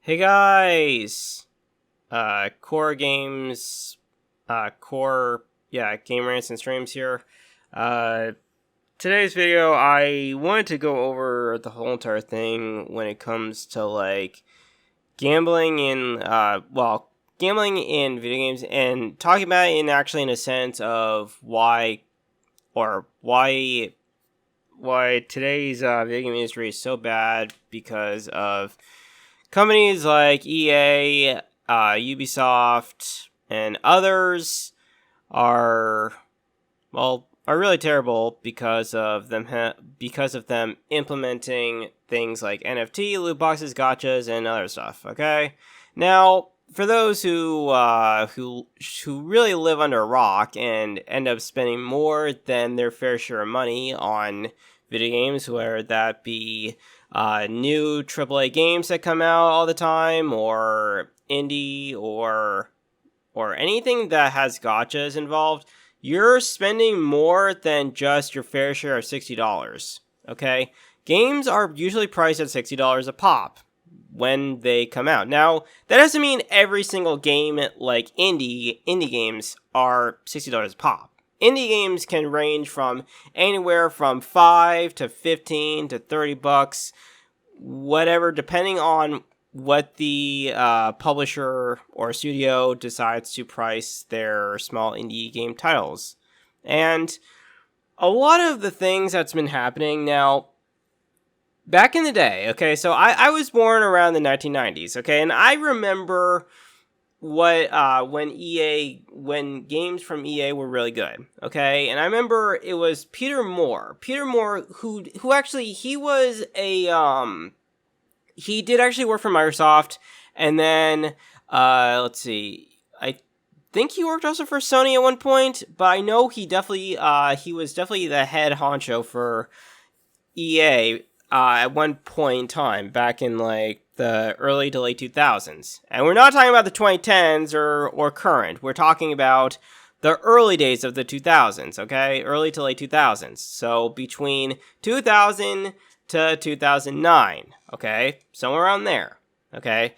Hey guys! Core Games, Game Rants and Streams here. Uh, Today's video, I wanted to go over the whole entire thing when it comes to, gambling gambling in video games, and talking about it in a sense of why today's video game industry is so bad because of companies like EA, Ubisoft, and others are really terrible because of them implementing things like NFT, loot boxes, gachas, and other stuff. Okay, now for those who really live under a rock and end up spending more than their fair share of money on video games, whether that be new AAA games that come out all the time, or indie, or anything that has gachas involved, you're spending more than just your fair share of $60. Okay, games are usually priced at $60 a pop when they come out. Now, that doesn't mean every single game, like indie games, are $60 a pop. Indie games can range from anywhere from $5 to $15 to $30, whatever, depending on what the publisher or studio decides to price their small indie game titles. And a lot of the things that's been happening now, back in the day, okay, so I was born around the 1990s, okay, and I remember when games from EA were really good, okay, and I remember it was Peter Moore, who actually, he was he did actually work for Microsoft, and then, let's see, I think he worked also for Sony at one point, but I know he was definitely the head honcho for EA, at one point in time, back in, the early to late 2000s. And we're not talking about the 2010s or current. We're talking about the early days of the 2000s, okay? Early to late 2000s. So between 2000 to 2009, okay? Somewhere around there, okay?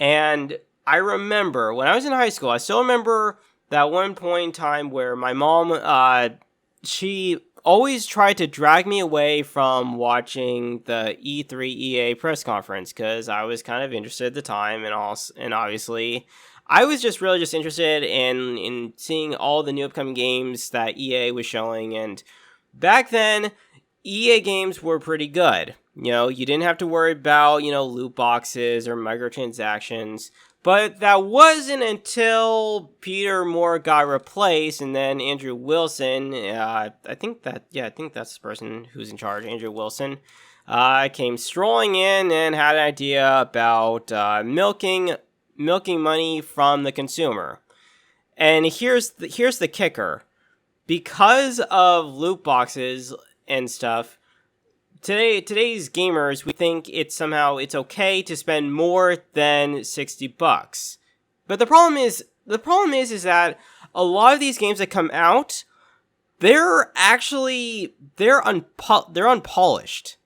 And I remember, when I was in high school, I still remember that one point in time where my mom, she always tried to drag me away from watching the E3 EA press conference, because I was kind of interested at the time, and obviously I was just interested in seeing all the new upcoming games that EA was showing. And back then, EA games were pretty good. You know, you didn't have to worry about, loot boxes or microtransactions. But that wasn't until Peter Moore got replaced, and then Andrew Wilson, I think that's the person who's in charge, Andrew Wilson, came strolling in and had an idea about milking money from the consumer. And here's the kicker. Because of loot boxes and stuff, today's gamers, we think it's okay to spend more than $60. But the problem is that a lot of these games that come out, they're unpolished.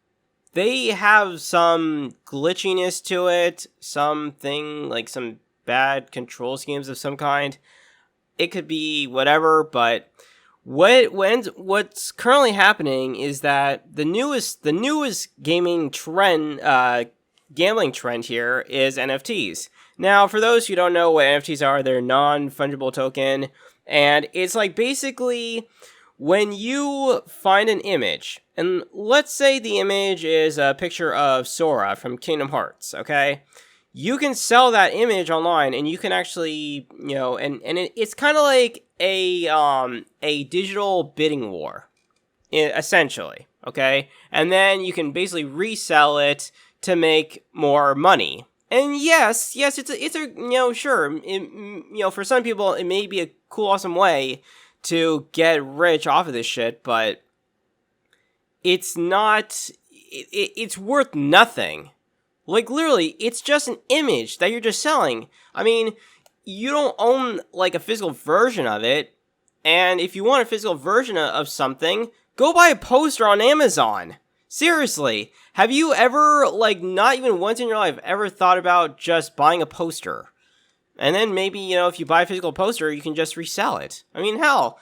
They have some glitchiness to it, something like some bad control schemes of some kind. It could be whatever, but what's currently happening is that the newest gambling trend here is NFTs. Now, for those who don't know what NFTs are, they're non-fungible token, and it's like basically when you find an image, and let's say the image is a picture of Sora from Kingdom Hearts, okay? You can sell that image online, and you can actually, it's kind of like a digital bidding war, essentially, okay? And then you can basically resell it to make more money. And yes, it's a sure, for some people, it may be a cool, awesome way to get rich off of this shit, but it's not, it's worth nothing. Like, literally, it's just an image that you're just selling. I mean, you don't own, a physical version of it. And if you want a physical version of something, go buy a poster on Amazon. Seriously, have you ever, like, not even once in your life, ever thought about just buying a poster? And then maybe, if you buy a physical poster, you can just resell it. I mean, hell,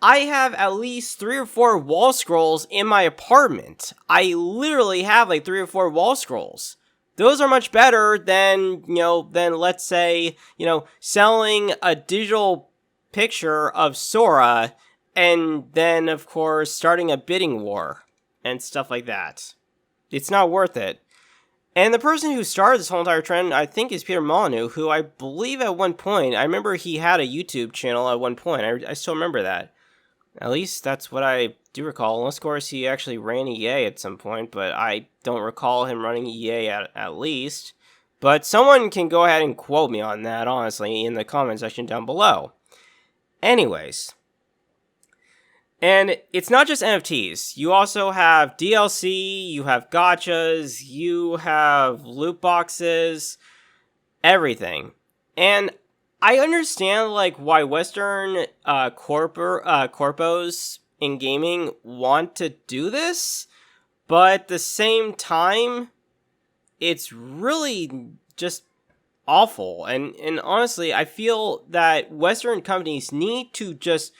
I have at least 3 or 4 wall scrolls in my apartment. I literally have, like, 3 or 4 wall scrolls. Those are much better than, let's say, selling a digital picture of Sora and then, of course, starting a bidding war and stuff like that. It's not worth it. And the person who started this whole entire trend, I think, is Peter Molyneux, who I believe at one point, I remember he had a YouTube channel at one point. I still remember that. At least that's what I do recall. Unless, of course, he actually ran EA at some point, but I don't recall him running EA at least. But someone can go ahead and quote me on that, honestly, in the comment section down below. Anyways. And it's not just NFTs. You also have DLC, you have gachas, you have loot boxes, everything. And I understand, like, why Western corpos in gaming want to do this, but at the same time, it's really just awful. And honestly, I feel that Western companies need to just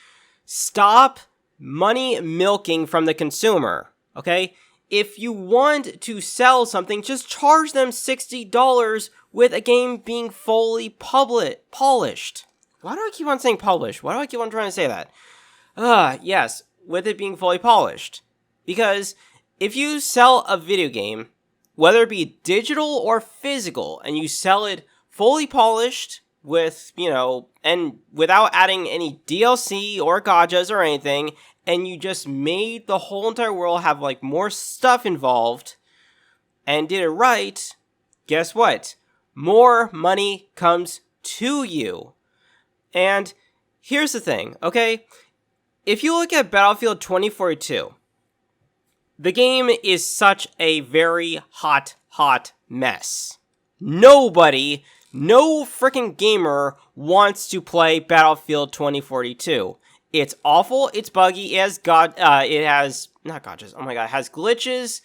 stop money milking from the consumer, okay? If you want to sell something, just charge them $60 with a game being fully polished. Why do I keep on saying published? Why do I keep on trying to say that? Yes, with it being fully polished. Because if you sell a video game, whether it be digital or physical, and you sell it fully polished with, and without adding any DLC or gachas or anything, and you just made the whole entire world have, like, more stuff involved, and did it right, guess what? More money comes to you. And here's the thing, okay? If you look at Battlefield 2042, the game is such a very hot mess. No freaking gamer wants to play Battlefield 2042. It's awful, it's buggy, it has glitches,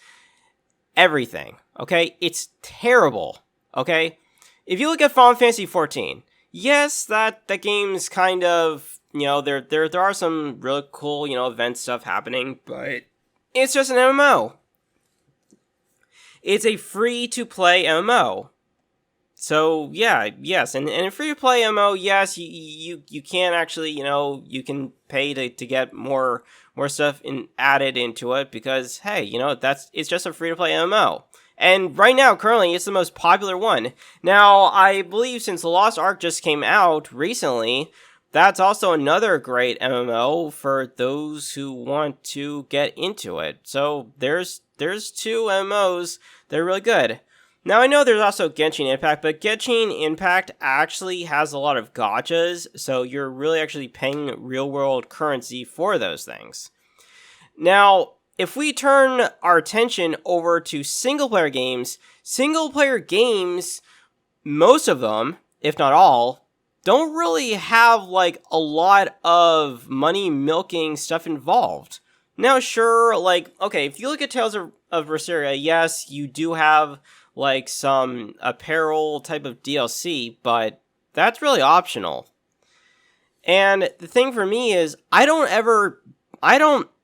everything, okay? It's terrible, okay? If you look at Final Fantasy 14, yes, that game's kind of, there are some really cool, event stuff happening, but it's just an MMO. It's a free-to-play MMO. So, yeah, yes, and in free-to-play MMO, yes, you can actually, you can pay to get more stuff added into it, because, hey, it's just a free-to-play MMO. And right now, currently, it's the most popular one. Now, I believe since The Lost Ark just came out recently, that's also another great MMO for those who want to get into it. So, there's 2 MMOs that are really good. Now, I know there's also Genshin Impact, but Genshin Impact actually has a lot of gachas, so you're really actually paying real-world currency for those things. Now, if we turn our attention over to single-player games, most of them, if not all, don't really have, like, a lot of money-milking stuff involved. Now, sure, like, okay, if you look at Tales of Berseria, yes, you do have, like, some apparel type of DLC, but that's really optional. And the thing for me is, I don't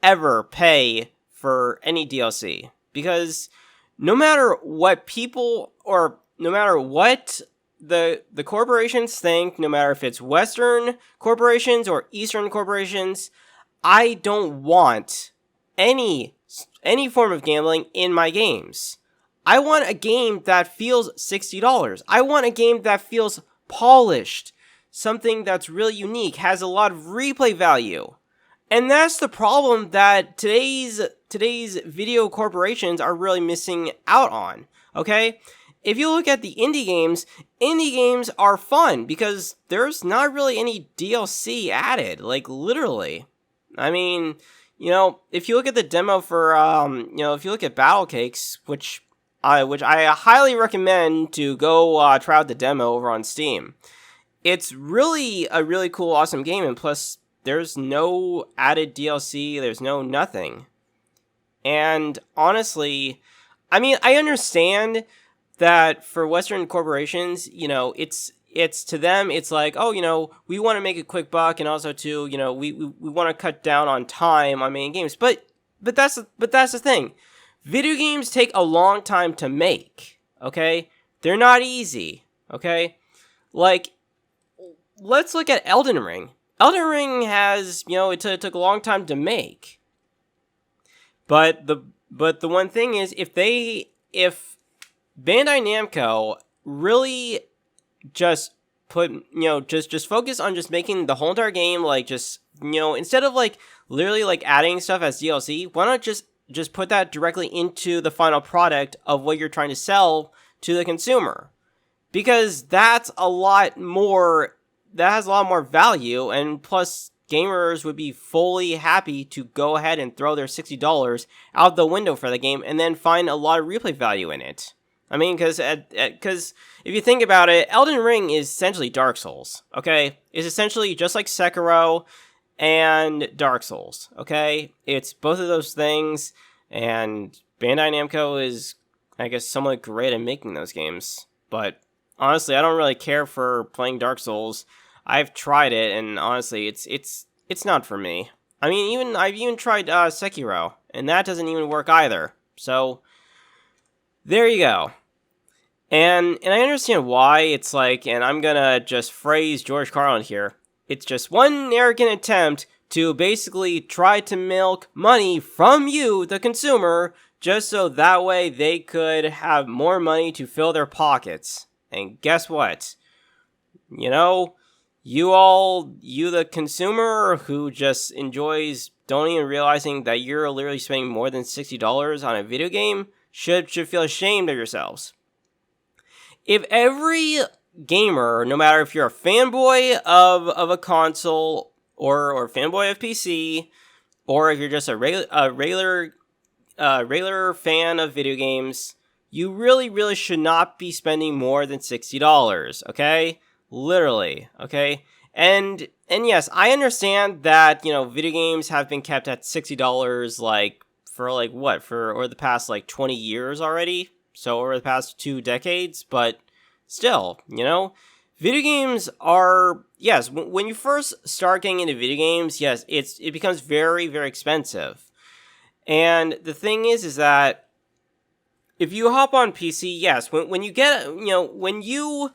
ever pay for any DLC, because no matter what people, or no matter what the corporations think, no matter if it's Western corporations or Eastern corporations, I don't want any form of gambling in my games. I want a game that feels $60. I want a game that feels polished. Something that's really unique, has a lot of replay value. And that's the problem that today's video corporations are really missing out on, okay? If you look at the indie games are fun because there's not really any DLC added, like, literally. I mean, if you look at the demo for, if you look at Battle Cakes, which I highly recommend to go try out the demo over on Steam. It's really a really cool, awesome game, and plus, there's no added DLC, there's no nothing. And honestly, I mean, I understand that for Western corporations, it's to them, it's like, oh, we want to make a quick buck, and also too, we want to cut down on time on making games. But that's the thing. Video games take a long time to make. Okay, they're not easy. Okay, like, let's look at Elden Ring. Elden Ring has, it took a long time to make. But the one thing is, if Bandai Namco really just just focus on just making the whole entire game, like, just, instead of, like, literally, like, adding stuff as DLC, why not just put that directly into the final product of what you're trying to sell to the consumer? Because that has a lot more value, and plus gamers would be fully happy to go ahead and throw their $60 out the window for the game and then find a lot of replay value in it. I mean, because if you think about it, Elden Ring is essentially Dark Souls, okay? It's essentially just like Sekiro and Dark Souls, okay? It's both of those things, and Bandai Namco is, I guess, somewhat great at making those games. But honestly, I don't really care for playing Dark Souls. I've tried it, and honestly, it's not for me. I mean, I've even tried Sekiro, and that doesn't even work either. So there you go. And I understand why. It's like, and I'm gonna just phrase George Carlin here, it's just one arrogant attempt to basically try to milk money from you, the consumer, just so that way they could have more money to fill their pockets. And guess what? You the consumer who just enjoys don't even realizing that you're literally spending more than $60 on a video game should feel ashamed of yourselves. If every gamer, no matter if you're a fanboy of a console or a fanboy of PC, or if you're just a regular fan of video games, you really should not be spending more than $60, okay? Literally, okay? And yes, I understand that, video games have been kept at $60, like, for, like, what? For over the past, like, 20 years already? So, over the past 2 decades? But still, video games are, yes, when you first start getting into video games, yes, it becomes very, very expensive. And the thing is that if you hop on PC, yes, when you get, when you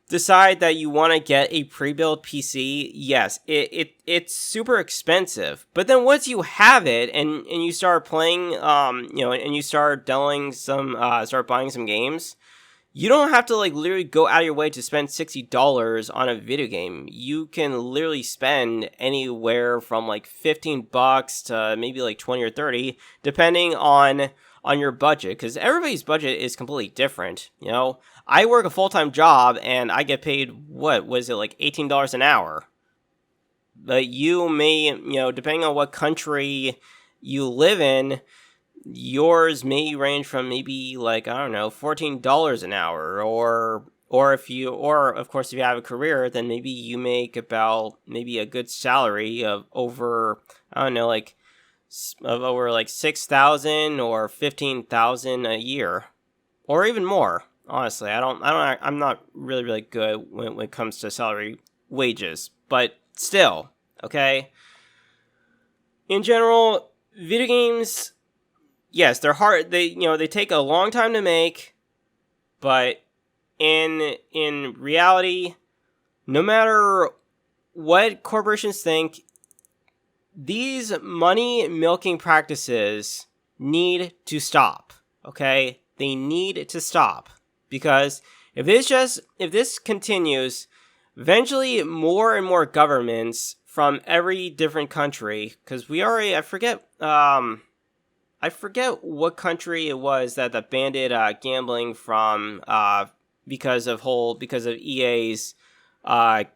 decide that you want to get a pre-built PC, yes, it's super expensive. But then once you have it and you start playing, and you start start buying some games, you don't have to, like, literally go out of your way to spend $60 on a video game. You can literally spend anywhere from, like, $15 to maybe, like, 20 or 30, depending on your budget, because everybody's budget is completely different, I work a full-time job, and I get paid, what was it, like $18 an hour? But you may, depending on what country you live in, yours may range from maybe, like, I don't know, $14 an hour, or of course, if you have a career, then maybe you make about maybe a good salary of over, I don't know, like, of over like 6,000 or 15,000 a year, or even more. Honestly, I'm not really good when it comes to salary wages, but still, okay. In general, video games, yes, they're hard. They take a long time to make, but in reality, no matter what corporations think, these money milking practices need to stop, okay? They need to stop, because if this continues, eventually more and more governments from every different country, because I forget what country it was that banned gambling from because of EA's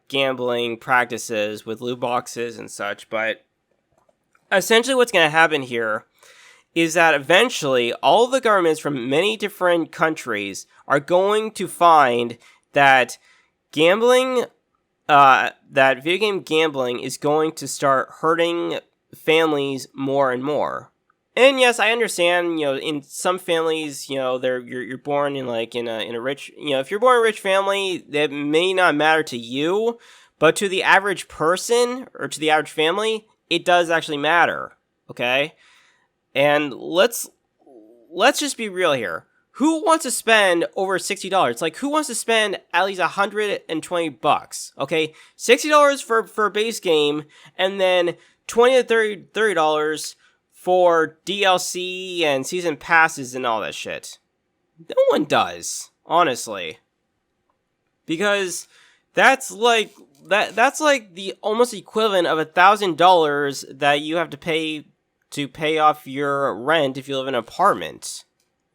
gambling practices with loot boxes and such, but essentially what's going to happen here is that eventually all the governments from many different countries are going to find that that video game gambling is going to start hurting families more and more. And yes, I understand, in some families, you're born in a rich, if you're born in a rich family, that may not matter to you, but to the average person or to the average family, it does actually matter. Okay? And let's just be real here. Who wants to spend over $60? Like, who wants to spend at least $120? Okay, $60 for a base game, and then $20 to $30 for DLC and season passes and all that shit. No one does, honestly, because that's like that's like the almost equivalent of $1,000 that you have to pay off your rent if you live in an apartment.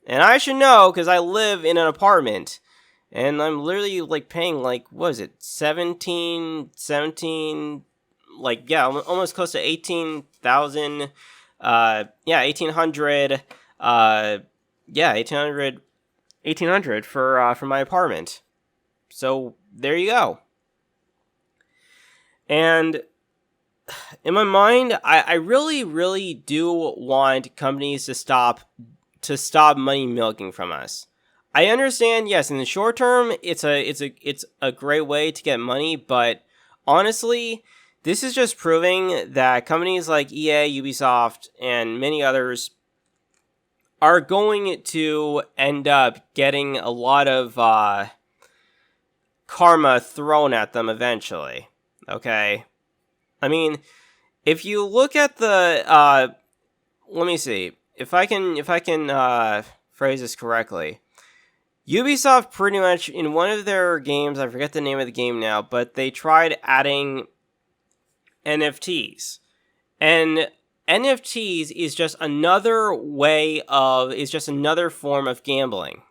And I should know, because I live in an apartment. And I'm literally, paying, what is it, 17, almost close to 18,000, 1,800, 1,800 for my apartment. So, there you go. And in my mind, I really, really do want companies to stop money milking from us. I understand, yes, in the short term, it's a great way to get money, but honestly, this is just proving that companies like EA, Ubisoft, and many others are going to end up getting a lot of karma thrown at them eventually. Okay? I mean, if you look at the let me see. If I can phrase this correctly, Ubisoft pretty much, in one of their games, I forget the name of the game now, but they tried adding NFTs. And NFTs is just another form of gambling.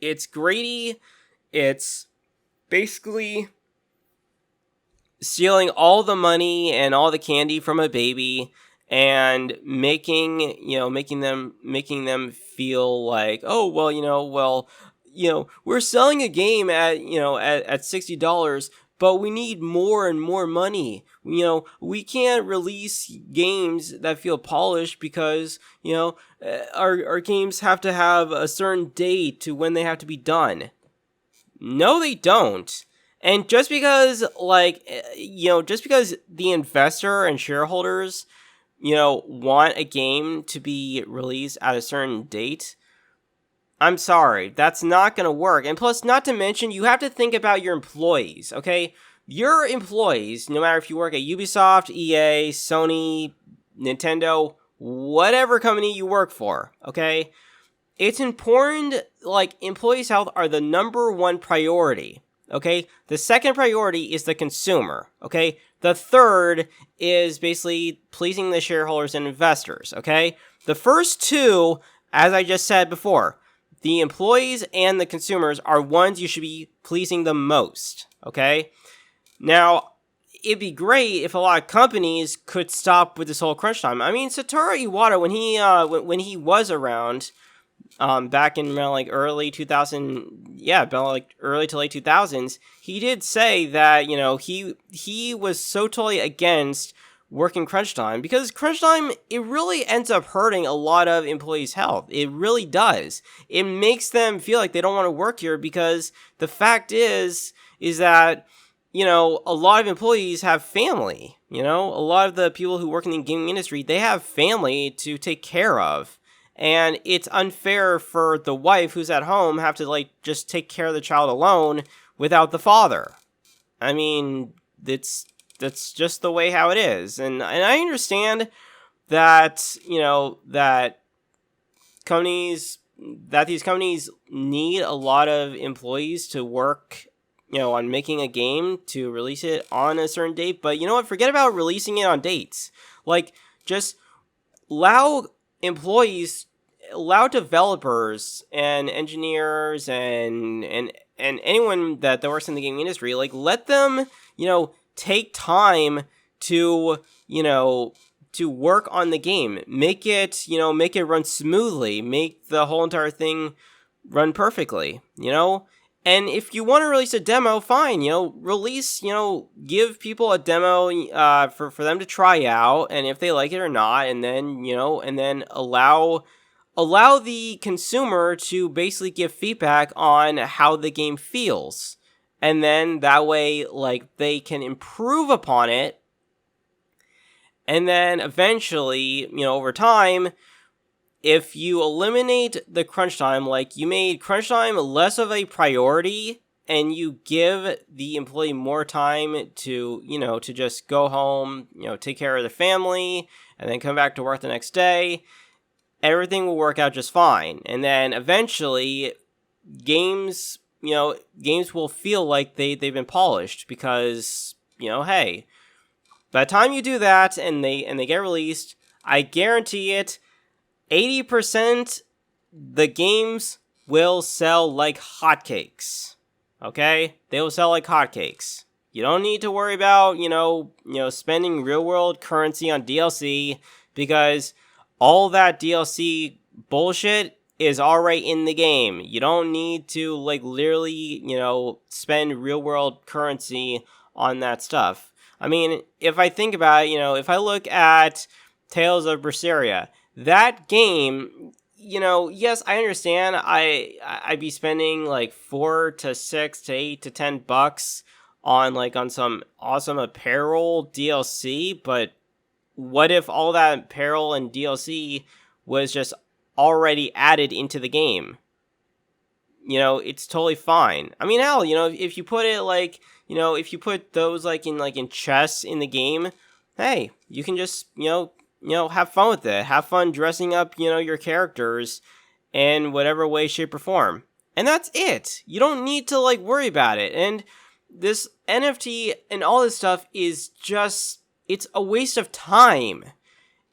It's greedy. It's basically stealing all the money and all the candy from a baby and making them feel like, oh, we're selling a game at $60, but we need more and more money. We can't release games that feel polished because, our games have to have a certain date to when they have to be done. No, they don't. And just because the investor and shareholders, want a game to be released at a certain date, I'm sorry, that's not going to work. And plus, not to mention, you have to think about your employees, okay? Your employees, no matter if you work at Ubisoft, EA, Sony, Nintendo, whatever company you work for, okay? It's important, employees' health are the number one priority, okay? The second priority is the consumer, okay? The third is basically pleasing the shareholders and investors, okay? The first two, as I just said before, the employees and the consumers are ones you should be pleasing the most, okay? Now, it'd be great if a lot of companies could stop with this whole crunch time. I mean, Satoru Iwata, when he was around, back in around early 2000, early to late 2000s, he did say that, he was so totally against working crunch time, because crunch time, it really ends up hurting a lot of employees' health. It really does. It makes them feel like they don't want to work here, because the fact is that, a lot of employees have family. A lot of the people who work in the gaming industry, they have family to take care of. And it's unfair for the wife who's at home have to just take care of the child alone without the father. I mean, that's just the way how it is. And I understand that, that these companies need a lot of employees to work, on making a game to release it on a certain date. But you know what? Forget about releasing it on dates. Just allow developers and engineers and anyone that works in the gaming industry, let them, take time to work on the game, make it run smoothly, make the whole entire thing run perfectly, And if you want to release a demo, fine, give people a demo for them to try out, and if they like it or not, and then allow the consumer to basically give feedback on how the game feels. And then that way, like, they can improve upon it. And then eventually, over time, if you eliminate the crunch time, like you made crunch time less of a priority and you give the employee more time to just go home, take care of the family and then come back to work the next day, everything will work out just fine. And then eventually games will feel like they've been polished because, hey, by the time you do that and they get released, I guarantee it, 80% the games will sell like hotcakes. Okay? They will sell like hotcakes. You don't need to worry about, spending real world currency on DLC because all that DLC bullshit is already in the game. You don't need to literally, spend real world currency on that stuff. I mean, if I think about it, if I look at Tales of Berseria, that game, yes, I understand. I'd be spending like $4 to $6 to $8 to $10 on some awesome apparel DLC, but what if all that apparel and DLC was just already added into the game? It's totally fine. I mean, hell, if you put it if you put those in chests in the game, hey, you can just, have fun with it. Have fun dressing up, your characters in whatever way, shape, or form. And that's it. You don't need to, worry about it. And this NFT and all this stuff is just, it's a waste of time.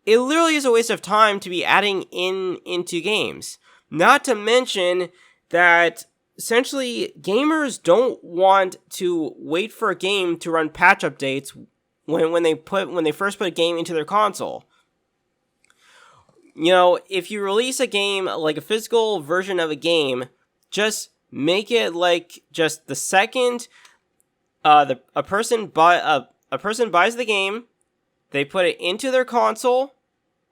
It literally is a waste of time to be adding into games. Not to mention that essentially gamers don't want to wait for a game to run patch updates when they first put a game into their console. If you release a game, like a physical version of a game, just make it just the second a person buys the game, they put it into their console,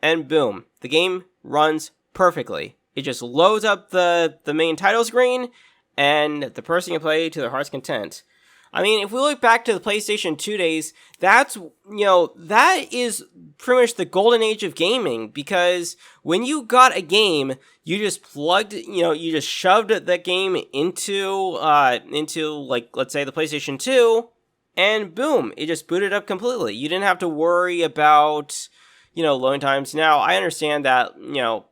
and boom, the game runs perfectly. It just loads up the main title screen, and the person can play to their heart's content. I mean, if we look back to the PlayStation 2 days, that is pretty much the golden age of gaming, because when you got a game, you just you just shoved that game into let's say the PlayStation 2, and boom, it just booted up completely. You didn't have to worry about, loading times. Now, I understand that, when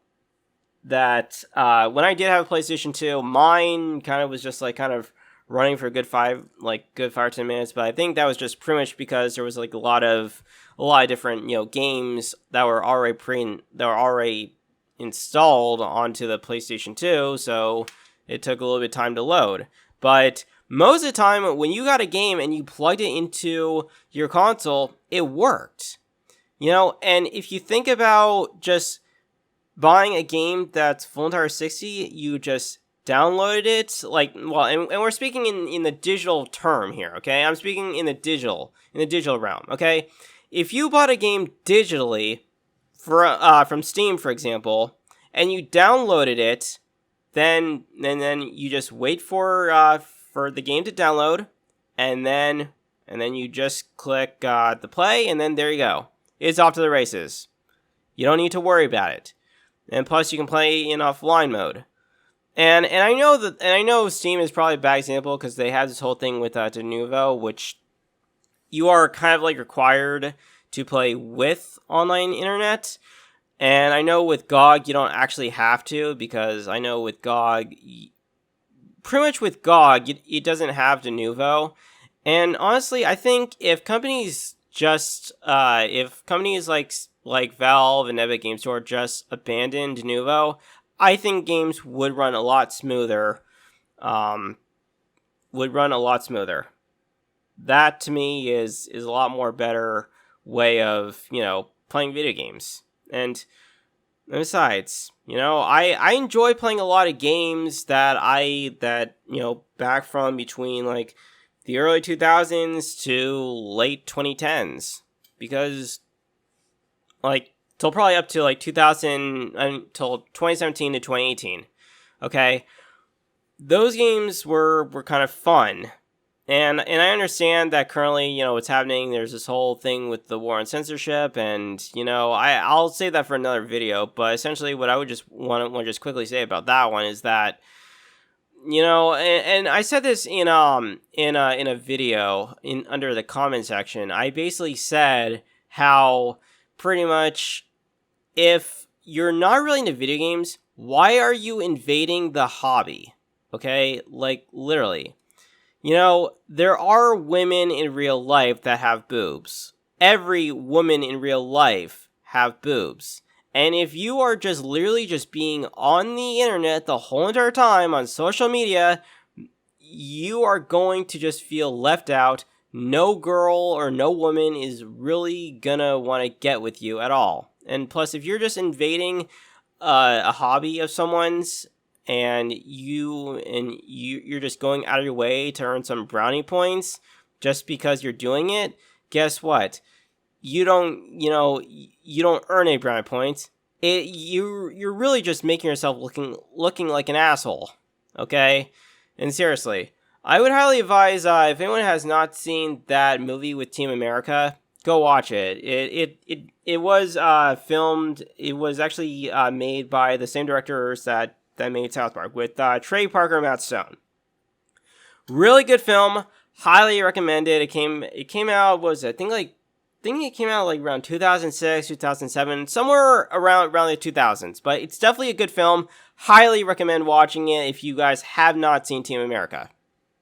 I did have a PlayStation 2, mine kind of was just kind of running for a good 5 or 10 minutes, but I think that was just pretty much because there was a lot of different games that were already installed onto the PlayStation 2, so it took a little bit of time to load. But most of the time, when you got a game and you plugged it into your console, it worked. And if you think about just buying a game that's full entire 60, you just downloaded it, and we're speaking in the digital term here, okay? I'm speaking in the digital realm, okay? If you bought a game digitally from Steam, for example, and you downloaded it, then you just wait for the game to download, and then you just click the play, and then there you go. It's off to the races. You don't need to worry about it. And plus, you can play in offline mode. And I know Steam is probably a bad example because they have this whole thing with Denuvo, which you are kind of required to play with online internet. And I know with GOG you don't actually have to, because I know with GOG, it doesn't have Denuvo. And honestly, I think if companies like Valve and Epic Game Store just abandoned Denuvo, I think games would run a lot smoother. That to me is a lot more better way of playing video games. And And besides, I enjoy playing a lot of games that back from between like the early 2000s to late 2010s, because like till probably up to like 2000 until 2017 to 2018. Okay, those games were kind of fun. And I understand that currently, what's happening, there's this whole thing with the war on censorship, and, I'll save that for another video, but essentially what I would just want to just quickly say about that one is that, and I said this in a video under the comment section. I basically said how pretty much if you're not really into video games, why are you invading the hobby? Okay, like literally. There are women in real life that have boobs. Every woman in real life have boobs. And if you are just literally just being on the internet the whole entire time on social media, you are going to just feel left out. No girl or no woman is really gonna want to get with you at all. And plus, if you're just invading a hobby of someone's, and you're just going out of your way to earn some brownie points just because you're doing it, guess what? You don't earn any brownie points. You're really just making yourself looking like an asshole. Okay? And seriously, I would highly advise if anyone has not seen that movie with Team America, go watch it. It was filmed. It was actually made by the same directors that made South Park, with Trey Parker and Matt Stone. Really good film. Highly recommended. It came out, I think it came out like around 2006, 2007, somewhere around the 2000s. But it's definitely a good film. Highly recommend watching it if you guys have not seen Team America.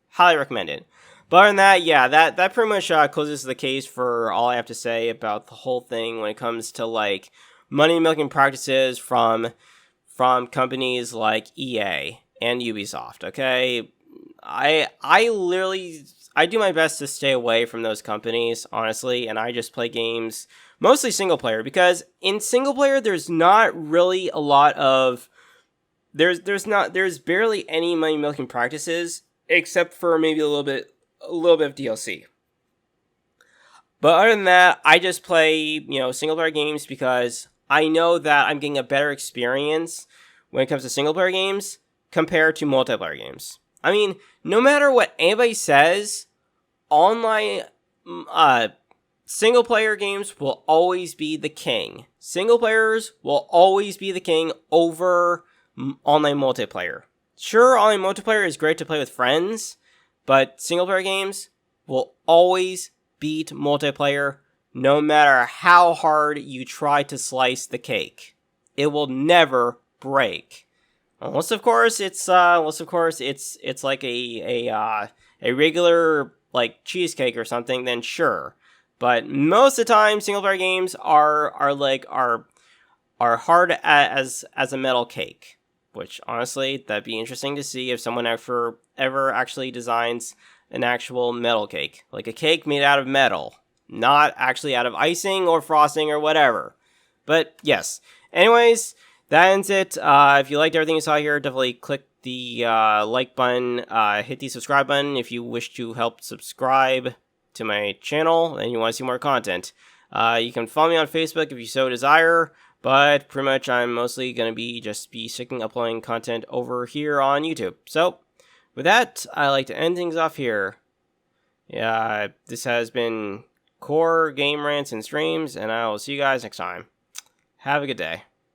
Highly recommend it. But other than that, yeah, that pretty much closes the case for all I have to say about the whole thing when it comes to like money milking practices from companies like EA and Ubisoft. Okay, I do my best to stay away from those companies, honestly, and I just play games mostly single player, because in single player there's not really a lot of there's barely any money milking practices except for maybe a little bit of DLC. But other than that, I just play single player games because I know that I'm getting a better experience when it comes to single player games compared to multiplayer games. I mean, no matter what anybody says, online single player games will always be the king. Single players will always be the king over online multiplayer. Sure, online multiplayer is great to play with friends, but single player games will always beat multiplayer no matter how hard you try to slice the cake. It will never break. Unless of course it's like a regular like cheesecake or something, then sure. But most of the time single player games are hard as a metal cake. Which honestly, that'd be interesting to see if someone ever actually designs an actual metal cake. Like a cake made out of metal. Not actually out of icing or frosting or whatever. But yes. Anyways, that ends it. If you liked everything you saw here, definitely click the like button. Hit the subscribe button if you wish to help subscribe to my channel and you want to see more content. You can follow me on Facebook if you so desire. But pretty much I'm mostly going to be sticking uploading content over here on YouTube. So, with that, I like to end things off here. Yeah, this has been Core Game Rants and Streams, and I will see you guys next time. Have a good day.